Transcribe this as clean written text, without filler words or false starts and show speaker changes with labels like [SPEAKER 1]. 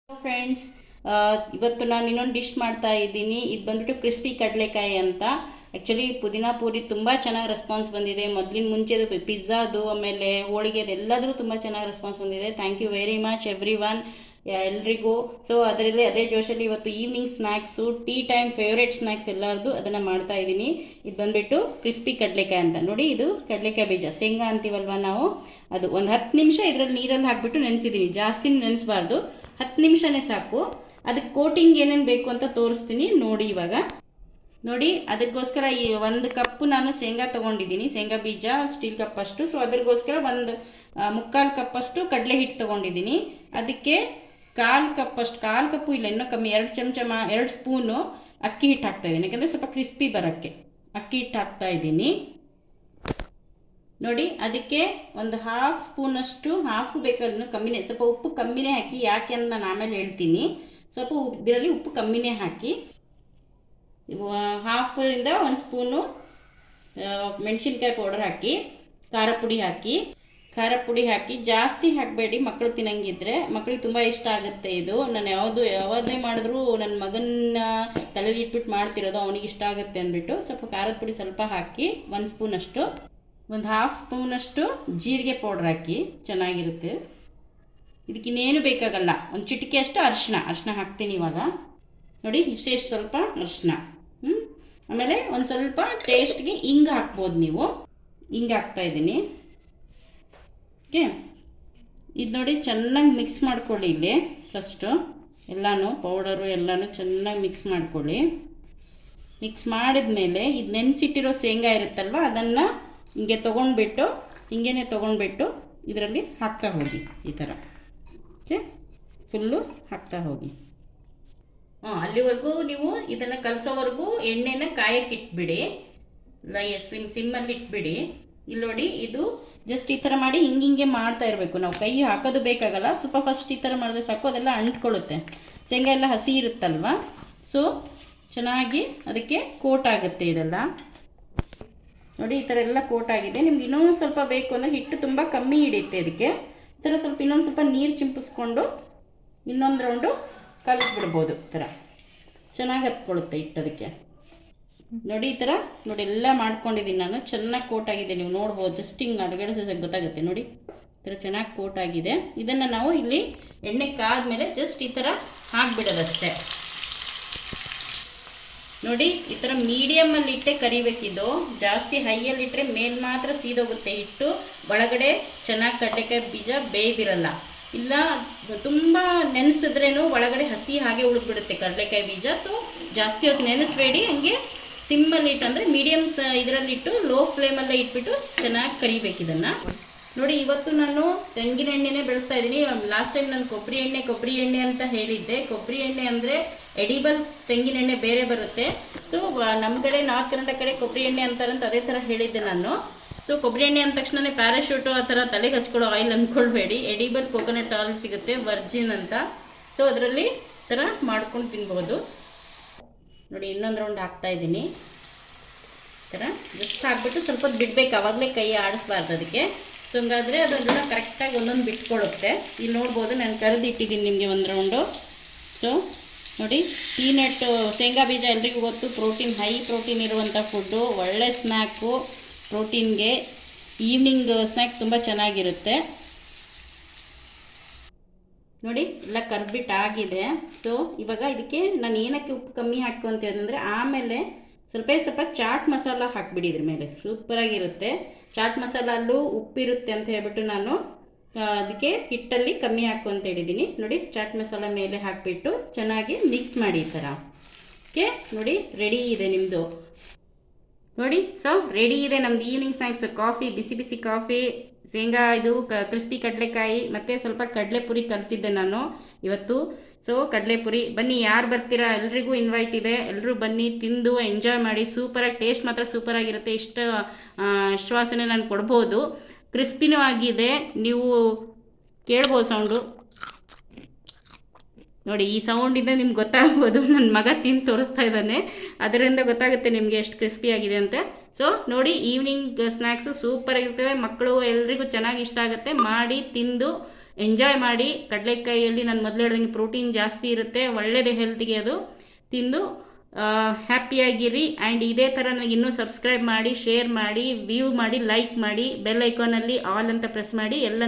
[SPEAKER 1] Friends, ಇವತ್ತು ನಾನು ಇನ್ನೊಂದು ಡಿಶ್ ಮಾಡ್ತಾ ಇದ್ದೀನಿ. ಇದು ಬಂದ್ಬಿಟ್ಟು ಕ್ರಿಸ್ಪಿ ಕಡಲೆಕಾಯಿ ಅಂತ. ಆ್ಯಕ್ಚುಲಿ ಪುದೀನಾ ಪೂರಿ ತುಂಬ ಚೆನ್ನಾಗಿ ರೆಸ್ಪಾನ್ಸ್ ಬಂದಿದೆ. ಮೊದಲಿನ ಮುಂಚೆದು ಪಿಜ್ಜಾದು ಆಮೇಲೆ ಹೋಳಿಗೆದು ಎಲ್ಲಾದರೂ ತುಂಬ ಚೆನ್ನಾಗಿ ರೆಸ್ಪಾನ್ಸ್ ಬಂದಿದೆ. Thank you very much everyone, ಎಲ್ರಿಗೂ. ಸೊ ಅದರಲ್ಲಿ ಅದೇ ಜೋಶಲ್ಲಿ ಇವತ್ತು evening snacks, tea time favourite snacks ಎಲ್ಲರದು ಅದನ್ನು ಮಾಡ್ತಾ ಇದ್ದೀನಿ. ಇದು ಬಂದುಬಿಟ್ಟು ಕ್ರಿಸ್ಪಿ ಕಡಲೆಕಾಯಿ ಅಂತ. ನೋಡಿ, ಇದು ಕಡಲೆಕಾಯಿ ಬೀಜ, ಶೇಂಗಾ ಅಂತೀವಲ್ವ ನಾವು, ಅದು ಒಂದು 10 ನಿಮಿಷ ಇದರಲ್ಲಿ ನೀರಲ್ಲಿ ಹಾಕಿಬಿಟ್ಟು ನೆನೆಸಿದ್ದೀನಿ. ಜಾಸ್ತಿ ನೆನೆಸಬಾರ್ದು, 10 ನಿಮಿಷನೇ ಸಾಕು. ಅದಕ್ಕೆ ಕೋಟಿಂಗ್ ಏನೇನು ಬೇಕು ಅಂತ ತೋರಿಸ್ತೀನಿ ನೋಡಿ. ಇವಾಗ ನೋಡಿ, ಅದಕ್ಕೋಸ್ಕರ ಈ 1 ಕಪ್ಪು ನಾನು ಶೇಂಗಾ ತೊಗೊಂಡಿದ್ದೀನಿ, ಶೇಂಗಾ ಬೀಜ ಸ್ಟೀಲ್ ಕಪ್ಪಷ್ಟು. ಸೊ ಅದ್ರಗೋಸ್ಕರ ಒಂದು 3/4 ಕಪ್ಪಷ್ಟು ಕಡಲೆ ಹಿಟ್ಟು ತೊಗೊಂಡಿದ್ದೀನಿ. ಅದಕ್ಕೆ 1/4 ಕಪ್ಪಷ್ಟು, 1/4 ಕಪ್ಪು ಇಲ್ಲ, ಇನ್ನೂ ಕಮ್ಮಿ, 2 ಚಮಚ 2 ಸ್ಪೂನು ಅಕ್ಕಿ ಹಿಟ್ಟು ಹಾಕ್ತಾಯಿದ್ದೀನಿ. ಯಾಕಂದರೆ ಸ್ವಲ್ಪ ಕ್ರಿಸ್ಪಿ ಬರೋಕ್ಕೆ ಅಕ್ಕಿ ಹಿಟ್ಟು ಹಾಕ್ತಾಯಿದ್ದೀನಿ. ನೋಡಿ, ಅದಕ್ಕೆ ಒಂದು 1/2 ಸ್ಪೂನಷ್ಟು, ಹಾಫು ಬೇಕಾದ್ರೆ ಇನ್ನೂ ಕಮ್ಮಿನೇ, ಸ್ವಲ್ಪ ಉಪ್ಪು ಕಮ್ಮಿನೇ ಹಾಕಿ. ಯಾಕೆ ಅಂತ ನಾನು ಆಮೇಲೆ ಹೇಳ್ತೀನಿ. ಸ್ವಲ್ಪ ಇದರಲ್ಲಿ ಉಪ್ಪು ಕಮ್ಮಿನೇ ಹಾಕಿ. 1/2ರಿಂದ 1 ಸ್ಪೂನು ಮೆಣಸಿನ್ಕಾಯಿ ಪೌಡರ್ ಹಾಕಿ, ಖಾರ ಪುಡಿ ಹಾಕಿ. ಜಾಸ್ತಿ ಹಾಕಬೇಡಿ, ಮಕ್ಕಳು ತಿನ್ನಂಗಿದ್ರೆ. ಮಕ್ಕಳಿಗೆ ತುಂಬ ಇಷ್ಟ ಆಗುತ್ತೆ ಇದು. ನಾನು ಯಾವುದೇ ಮಾಡಿದ್ರೂ ನನ್ನ ಮಗನ ತಲೆಯಲ್ಲಿ ಇಟ್ಬಿಟ್ಟು ಮಾಡ್ತಿರೋದು, ಅವನಿಗೆ ಇಷ್ಟ ಆಗುತ್ತೆ ಅಂದ್ಬಿಟ್ಟು ಸ್ವಲ್ಪ ಖಾರದ ಪುಡಿ ಸ್ವಲ್ಪ ಹಾಕಿ. 1 ಸ್ಪೂನಷ್ಟು, ಒಂದು 1/2 ಸ್ಪೂನಷ್ಟು ಜೀರಿಗೆ ಪೌಡ್ರ್ ಹಾಕಿ, ಚೆನ್ನಾಗಿರುತ್ತೆ. ಇದಕ್ಕಿನ್ನೇನು ಬೇಕಾಗಲ್ಲ, ಒಂದು ಚಿಟಿಕೆ ಅಷ್ಟು ಅರಿಶಿನ ಹಾಕ್ತೀನಿ ಇವಾಗ. ನೋಡಿ, ಇಷ್ಟೇ ಸ್ವಲ್ಪ ಅರಿಶಿನ. ಆಮೇಲೆ ಒಂದು ಸ್ವಲ್ಪ ಟೇಸ್ಟ್ಗೆ ಹಿಂಗೆ ಹಾಕ್ಬೋದು ನೀವು. ಹಿಂಗೆ ಹಾಕ್ತಾಯಿದ್ದೀನಿ. ಓಕೆ, ಇದು ನೋಡಿ, ಚೆನ್ನಾಗಿ ಮಿಕ್ಸ್ ಮಾಡ್ಕೊಳ್ಳಿ. ಇಲ್ಲಿ ಫಸ್ಟು ಎಲ್ಲನೂ ಪೌಡರು ಎಲ್ಲನೂ ಚೆನ್ನಾಗಿ ಮಿಕ್ಸ್ ಮಾಡ್ಕೊಳ್ಳಿ. ಮಿಕ್ಸ್ ಮಾಡಿದ ಮೇಲೆ ಇದು ನೆನೆಸಿಟ್ಟಿರೋ ಶೇಂಗಾ ಇರುತ್ತಲ್ವ, ಅದನ್ನು ಹಿಂಗೆ ತೊಗೊಂಡ್ಬಿಟ್ಟು ಇದರಲ್ಲಿ ಹಾಕ್ತಾ ಹೋಗಿ, ಈ ಥರ. ಓಕೆ, ಫುಲ್ಲು ಹಾಕ್ತಾ ಹೋಗಿ. ಅಲ್ಲಿವರೆಗೂ ನೀವು ಇದನ್ನು ಕಲಸೋವರೆಗೂ ಎಣ್ಣೆನ ಕಾಯಕ್ಕೆ ಇಟ್ಬಿಡಿ, ಸಿಮ್ಮಲ್ಲಿ ಇಟ್ಬಿಡಿ. ಇಲ್ಲಿ ನೋಡಿ, ಇದು ಜಸ್ಟ್ ಈ ಥರ ಮಾಡಿ ಹಿಂಗೆ ಮಾಡ್ತಾ ಇರಬೇಕು. ನಾವು ಕೈ ಹಾಕೋದು ಬೇಕಾಗಲ್ಲ, ಸ್ವಲ್ಪ ಫಸ್ಟ್ ಈ ಥರ ಮಾಡಿದ್ರೆ ಸಾಕು, ಅದೆಲ್ಲ ಅಂಟ್ಕೊಳ್ಳುತ್ತೆ. ಶೇಂಗಾ ಎಲ್ಲ ಹಸಿ ಇರುತ್ತಲ್ವ, ಸೊ ಚೆನ್ನಾಗಿ ಅದಕ್ಕೆ ಕೋಟ್ ಆಗುತ್ತೆ ಇದೆಲ್ಲ. ನೋಡಿ, ಈ ಥರ ಎಲ್ಲ ಕೋಟ್ ಆಗಿದೆ. ನಿಮ್ಗೆ ಇನ್ನೊಂದು ಸ್ವಲ್ಪ ಬೇಕು ಅಂದರೆ ಹಿಟ್ಟು ತುಂಬ ಕಮ್ಮಿ ಹಿಡಿಯುತ್ತೆ ಅದಕ್ಕೆ. ಈ ಥರ ಸ್ವಲ್ಪ ಇನ್ನೊಂದು ಸ್ವಲ್ಪ ನೀರು ಚಿಂಪಿಸ್ಕೊಂಡು ಇನ್ನೊಂದು ರೌಂಡು ಕಲಿಸ್ಬಿಡ್ಬೋದು. ಈ ಥರ ಚೆನ್ನಾಗಿ ಹತ್ಕೊಳ್ಳುತ್ತೆ ಹಿಟ್ಟು ಅದಕ್ಕೆ. ನೋಡಿ, ಈ ಥರ ನೋಡಿ ಎಲ್ಲ ಮಾಡ್ಕೊಂಡಿದ್ದೀನಿ ನಾನು. ಚೆನ್ನಾಗಿ ಕೋಟ್ ಆಗಿದೆ, ನೀವು ನೋಡ್ಬೋದು. ಜಸ್ಟ್ ಹಿಂಗೆ ಅಡುಗೆ ಗೊತ್ತಾಗುತ್ತೆ. ನೋಡಿ, ಈ ಥರ ಚೆನ್ನಾಗಿ ಕೋಟ್ ಆಗಿದೆ. ಇದನ್ನು ನಾವು ಇಲ್ಲಿ ಎಣ್ಣೆ ಕಾದ್ಮೇಲೆ ಜಸ್ಟ್ ಈ ಥರ ಹಾಕ್ಬಿಡೋದಷ್ಟೇ. ನೋಡಿ, ಈ ಥರ ಮೀಡಿಯಮಲ್ಲಿ ಇಟ್ಟೆ ಕರಿಬೇಕಿದು. ಜಾಸ್ತಿ ಹೈಯಲ್ಲಿ ಇಟ್ಟರೆ ಮೇಲೆ ಮಾತ್ರ ಸೀದೋಗುತ್ತೆ ಹಿಟ್ಟು, ಒಳಗಡೆ ಚೆನ್ನಾಗಿ ಕಡಲೆಕಾಯಿ ಬೀಜ ಬೇಯ್ದಿರಲ್ಲ. ಇಲ್ಲ ತುಂಬ ನೆನೆಸಿದ್ರೇನು ಒಳಗಡೆ ಹಸಿ ಹಾಗೆ ಉಳಿದ್ಬಿಡುತ್ತೆ ಕಡಲೆಕಾಯಿ ಬೀಜ. ಸೊ ಜಾಸ್ತಿ ಹೊತ್ತು ನೆನೆಸಬೇಡಿ, ಹಂಗೆ ಸಿಮ್ಮಲ್ಲಿ ಇಟ್ಟು, ಅಂದರೆ ಮೀಡಿಯಮ್ ಇದರಲ್ಲಿಟ್ಟು ಲೋ ಫ್ಲೇಮಲ್ಲೇ ಇಟ್ಬಿಟ್ಟು ಚೆನ್ನಾಗಿ ಕರಿಬೇಕು ಇದನ್ನು. ನೋಡಿ, ಇವತ್ತು ನಾನು ತೆಂಗಿನ ಎಣ್ಣೆನೇ ಬೆಳೆಸ್ತಾ ಇದ್ದೀನಿ. ಲಾಸ್ಟ್ ಟೈಮ್ ನಾನು ಕೊಬ್ಬರಿ ಎಣ್ಣೆ ಅಂತ ಹೇಳಿದ್ದೆ. ಕೊಬ್ಬರಿ ಎಣ್ಣೆ ಅಂದರೆ ಎಡಿಬಲ್ ತೆಂಗಿನ ಎಣ್ಣೆ ಬೇರೆ ಬರುತ್ತೆ. ಸೊ ನಮ್ಮ ಕಡೆ ನಾರ್ತ್ ಕರ್ನಾಟಕ ಕಡೆ ಕೊಬ್ಬರಿ ಎಣ್ಣೆ ಅಂತಾರಂತ ಅದೇ ಥರ ಹೇಳಿದ್ದೆ ನಾನು. ಸೊ ಕೊಬ್ಬರಿ ಎಣ್ಣೆ ಅಂದ ತಕ್ಷಣ ಪ್ಯಾರಾಶೂಟು ಆ ಥರ ತಲೆಗೆ ಹಚ್ಕೊಳ್ಳೋ ಆಯಿಲ್ ಅಂದ್ಕೊಳ್ಬೇಡಿ. ಎಡಿಬಲ್ ಕೋಕೋನಟ್ ಆಯಿಲ್ ಸಿಗುತ್ತೆ, ವರ್ಜಿನ್ ಅಂತ. ಸೊ ಅದರಲ್ಲಿ ಥರ ಮಾಡ್ಕೊಂಡು ತಿನ್ಬೋದು. ನೋಡಿ, ಇನ್ನೊಂದು ರೌಂಡ್ ಹಾಕ್ತಾಯಿದ್ದೀನಿ. ಈ ಥರ ಜಸ್ಟ್ ಹಾಕ್ಬಿಟ್ಟು ಸ್ವಲ್ಪ ಬಿಡಬೇಕು, ಆವಾಗಲೇ ಕೈ ಆಡಿಸ್ಬಾರ್ದು ಅದಕ್ಕೆ. ಸೊ ಹಂಗಾದರೆ ಅದನ್ನು ಕರೆಕ್ಟಾಗಿ ಒಂದೊಂದು ಬಿಟ್ಕೊಳ್ಳುತ್ತೆ. ಇಲ್ಲಿ ನೋಡ್ಬೋದು, ನಾನು ಕರೆದಿಟ್ಟಿದ್ದೀನಿ ನಿಮಗೆ ಒಂದು ರೌಂಡು. ಸೊ ನೋಡಿ, ಪೀನಟ್ ಶೇಂಗಾ ಬೀಜ ಎಲ್ರಿಗೂ ಗೊತ್ತು, ಹೈ ಪ್ರೋಟೀನ್ ಇರುವಂಥ ಫುಡ್ಡು, ಒಳ್ಳೆ ಸ್ನ್ಯಾಕು ಪ್ರೋಟೀನ್ಗೆ. ಈವ್ನಿಂಗ್ ಸ್ನ್ಯಾಕ್ ತುಂಬ ಚೆನ್ನಾಗಿರುತ್ತೆ. ನೋಡಿ, ಎಲ್ಲ ಕರ್ಬಿಟ್ಟು ಆಗಿದೆ. ಸೊ ಇವಾಗ ಇದಕ್ಕೆ ನಾನು ಏನಕ್ಕೆ ಉಪ್ಪು ಕಮ್ಮಿ ಹಾಕು ಅಂತ ಹೇಳಿದ್ರೆ, ಆಮೇಲೆ ಸ್ವಲ್ಪ ಚಾಟ್ ಮಸಾಲ ಹಾಕಿಬಿಡಿ ಇದ್ರ ಮೇಲೆ, ಸೂಪರಾಗಿರುತ್ತೆ. ಚಾಟ್ ಮಸಾಲಲ್ಲೂ ಉಪ್ಪಿರುತ್ತೆ ಅಂತ ಹೇಳ್ಬಿಟ್ಟು ನಾನು ಅದಕ್ಕೆ ಹಿಟ್ಟಲ್ಲಿ ಕಮ್ಮಿ ಹಾಕು ಅಂತ ಹೇಳಿದ್ದೀನಿ. ನೋಡಿ, ಚಾಟ್ ಮಸಾಲ ಮೇಲೆ ಹಾಕಿಬಿಟ್ಟು ಚೆನ್ನಾಗಿ ಮಿಕ್ಸ್ ಮಾಡಿ ಈ ಥರ. ಓಕೆ, ನೋಡಿ ರೆಡಿ ಇದೆ ನಿಮ್ಮದು. ನೋಡಿ, ಸೊ ರೆಡಿ ಇದೆ ನಮ್ದು ಈವ್ನಿಂಗ್ ಸ್ನ್ಯಾಕ್ಸ್. ಕಾಫಿ, ಬಿಸಿ ಬಿಸಿ ಕಾಫಿ, ಶೇಂಗಾ ಇದು ಕ್ರಿಸ್ಪಿ ಕಡಲೆಕಾಯಿ, ಮತ್ತು ಸ್ವಲ್ಪ ಕಡಲೆಪುರಿ ಕಲಿಸಿದ್ದೆ ನಾನು ಇವತ್ತು. ಸೊ ಕಡಲೆಪುರಿ, ಬನ್ನಿ, ಯಾರು ಬರ್ತೀರಾ, ಎಲ್ರಿಗೂ ಇನ್ವೈಟ್ ಇದೆ. ಎಲ್ಲರೂ ಬನ್ನಿ, ತಿಂದು ಎಂಜಾಯ್ ಮಾಡಿ. ಸೂಪರಾಗಿ, ಟೇಸ್ಟ್ ಮಾತ್ರ ಸೂಪರಾಗಿರುತ್ತೆ. ಇಷ್ಟು ಆಶ್ವಾಸನೆ ನಾನು ಕೊಡ್ಬೋದು. ಕ್ರಿಸ್ಪಿನೂ ಆಗಿದೆ, ನೀವು ಕೇಳ್ಬೋದು ಸೌಂಡು. ನೋಡಿ, ಈ ಸೌಂಡಿಂದ ನಿಮ್ಗೆ ಗೊತ್ತಾಗ್ಬೋದು. ನನ್ನ ಮಗ ತಿಂದು ತೋರಿಸ್ತಾ ಇದ್ದಾನೆ, ಅದರಿಂದ ಗೊತ್ತಾಗುತ್ತೆ ನಿಮಗೆ ಎಷ್ಟು ಕ್ರಿಸ್ಪಿ ಆಗಿದೆ ಅಂತ. ಸೊ ನೋಡಿ, ಈವ್ನಿಂಗ್ ಸ್ನ್ಯಾಕ್ಸು ಸೂಪರಾಗಿರ್ತವೆ. ಮಕ್ಕಳು ಎಲ್ರಿಗೂ ಚೆನ್ನಾಗಿ ಇಷ್ಟ ಆಗುತ್ತೆ. ಮಾಡಿ ತಿಂದು ಎಂಜಾಯ್ ಮಾಡಿ. ಕಡಲೆಕಾಯಿಯಲ್ಲಿ ನಾನು ಮೊದಲು ಹೇಳ್ದಂಗೆ ಪ್ರೋಟೀನ್ ಜಾಸ್ತಿ ಇರುತ್ತೆ, ಒಳ್ಳೆಯದೇ ಹೆಲ್ತ್ಗೆ. ಅದು ತಿಂದು ಹ್ಯಾಪಿಯಾಗಿರಿ. ಆ್ಯಂಡ್ ಇದೇ ಥರ ನನಗೆ ಇನ್ನೂ ಸಬ್ಸ್ಕ್ರೈಬ್ ಮಾಡಿ, ಶೇರ್ ಮಾಡಿ, ವ್ಯೂ ಮಾಡಿ, ಲೈಕ್ ಮಾಡಿ, ಬೆಲ್ ಐಕಾನಲ್ಲಿ ಆಲ್ ಅಂತ ಪ್ರೆಸ್ ಮಾಡಿ ಎಲ್ಲ